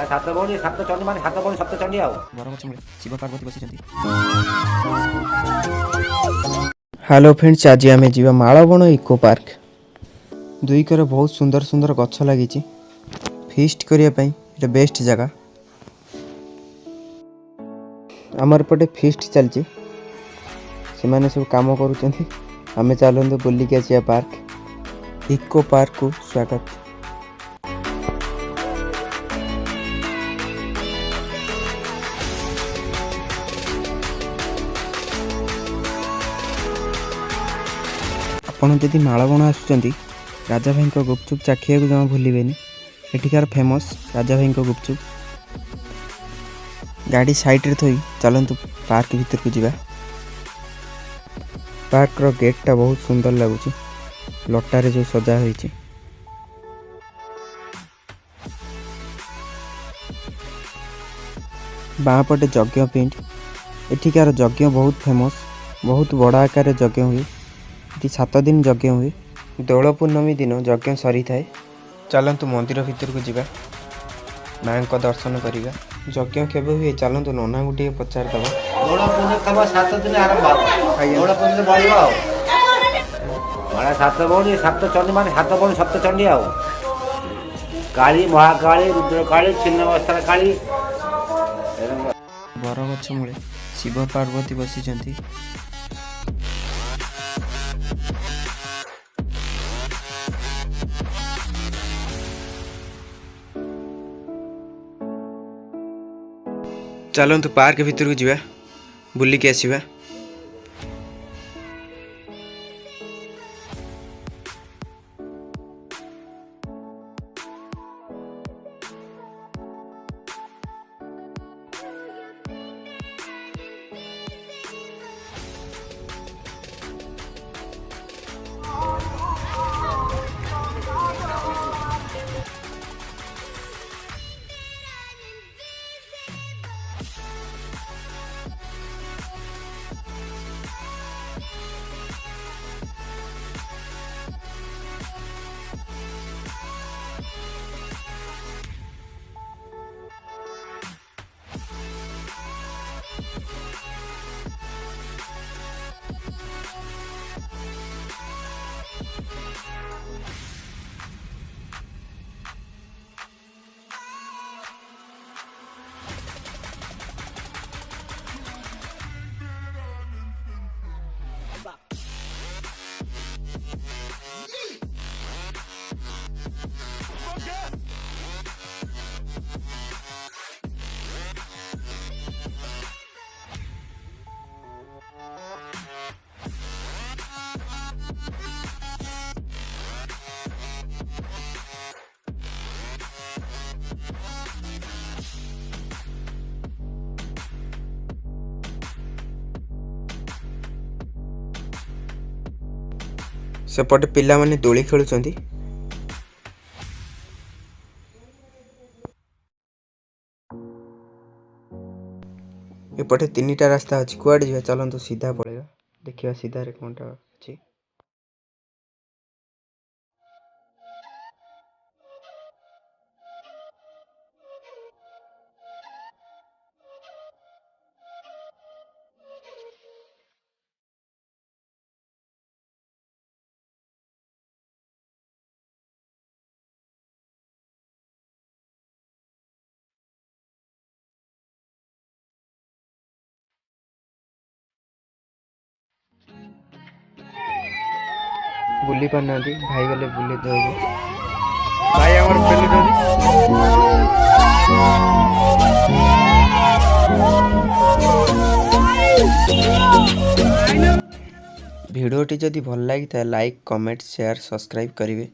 सात भौणी सात चंडी मान सात भौणी सप्त चंडी बरगछ मूले शिव पार्वती बसी। हेलो फ्रेंड्स, आज आम जी मालवण इको पार्क। दुईकर बहुत सुंदर सुंदर गछ लगी फीस्ट करने बेस्ट जगह। आमर पटे फीस्ट चलती से सब काम करुँच। आम चलते बुलिक आसिया पार्क इको पार्क को स्वागत। आपड़ जदि मालवण आसुँच राजा भाई गुपचुप चाखिया को जमा भूलें। एठिकार फेमस राजा भाई गुपचुप। गाड़ी साइड रे थोई चलतु पार्क भीतर को जावा। पार्क रो गेटटा बहुत सुंदर लगुच लटारे जो सजा होईची। बाँपटे यज्ञ पिंड। एठिकार यज्ञ बहुत फेमस, बहुत बड़ा आकार यज्ञ हुए। 7 दिन यज्ञ हुए। दोल पूर्णमी दिन यज्ञ सरी थाए। चलतु मंदिर भीतर को जावा, माँ को दर्शन करवा। यज्ञ केवे हुए चलतु नना गोटे पचार दबा। दोल पूर्णिमा 7 दिन आरंभ दोल पूर्णिमा बढ़ सात भौणी सप्त चंडी मान सात भौणी सप्त चंडी काली महाकाली रुद्रकाली छिन्नमस्ता काली। बरगछ मूले शिव पार्वती बसी। चलतु पार्क भीतर को जावा, बुलिक आसिबा। सेपटे पिला माने दोली खेलुचंदी। एपटे 3टा रास्ता अच्छी कुआड़े जा। चलतु सीधा पड़ेगा, देखिए सीधा रे कौनटा अच्छी। बुली पाना भाई गले बुले दे भाई आमर भिडियोटी जदि भल लगी लाइक कमेंट शेयर सब्सक्राइब करेंगे।